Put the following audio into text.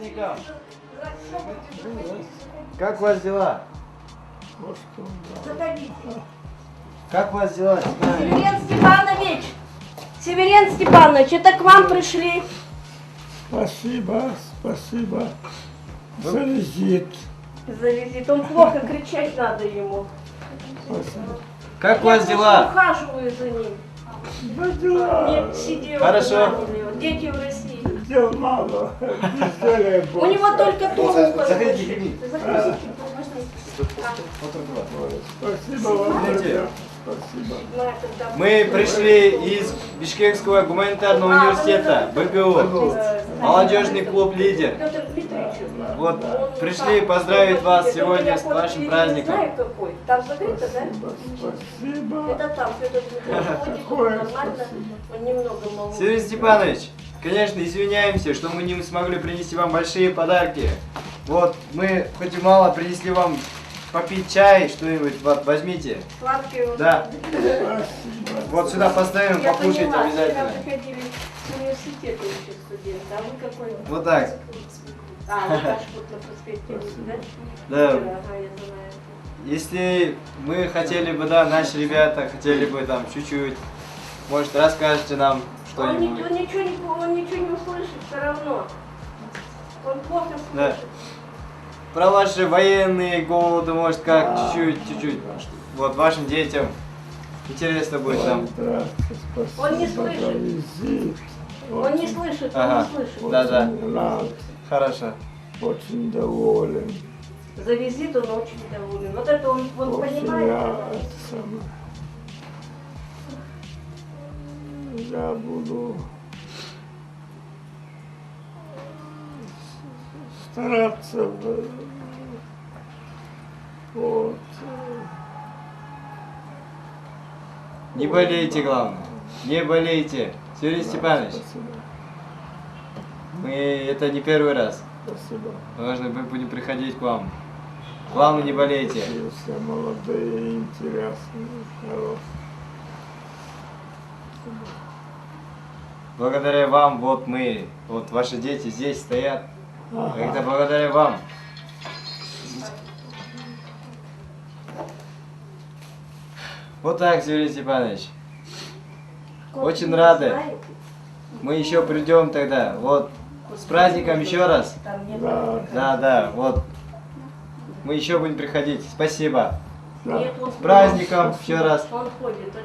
праздником! Как у вас дела? Заходите. Как у вас дела? Северен Степанович! Северен Степанович, это к вам пришли. Спасибо, спасибо за визит. За визит. Он плохо, кричать надо ему. Спасибо. Как у вас дела? Ухаживаю за ним. Да дела. Нет, сидел. Хорошо. Дети в России. Дел мало. Безделия У него больше. только то. Заходите. Заходите. Спасибо вам, Знаете, друзья. Спасибо. Мы пришли из Бишкекского гуманитарного университета, БГУ, молодежный клуб «Лидер». Петр Дмитриевич. Вот, пришли поздравить вас сегодня с вашим праздником. Знаю какой. Там закрыто, да? Спасибо. Это там Петр Дмитриевич ходит, Какое нормально. спасибо. Он немного моложе. Сергей Степанович, конечно, извиняемся, что мы не смогли принести вам большие подарки. Вот, мы хоть и мало принесли вам попить чай, что-нибудь, вот, возьмите. Сладкие вот. Да. Спасибо. Вот сюда поставим, Я покушайте поняла, обязательно. вчера приходили с университета еще студенты, а вы какой? Вот так. А, вы Ташкут на проспекте, да? Да. Ага, я знаю. Если мы хотели бы, да, наши ребята хотели бы там чуть-чуть, может, расскажете нам Он что-нибудь. ничего не услышит все равно. Он плохо слышит. Да. Про ваши военные годы, может, как чуть-чуть. Вот вашим детям интересно будет там. Здравствуйте, спасибо Он не за слышит. визит. Он не слышит, Ага. он не слышит. Да. Очень рад, Хорошо. очень доволен. За визит он очень доволен. Вот это он Очень понимает. рад. Я буду стараться вот, Не болейте, главное. Не болейте. Сергей Степанович, спасибо, мы это не первый раз. спасибо. Важно, мы будем приходить к вам. Главное, не болейте. Все молодые, интересные, хорошие. Благодаря вам, вот мы, вот ваши дети здесь стоят. Ага. Это благодаря вам. Вот так, Сергей Степанович. Очень рады. Мы еще придем тогда. Вот, с праздником еще раз. Да, Да, вот. Мы еще будем приходить. Спасибо. да. С праздником еще раз. Он ходит. Это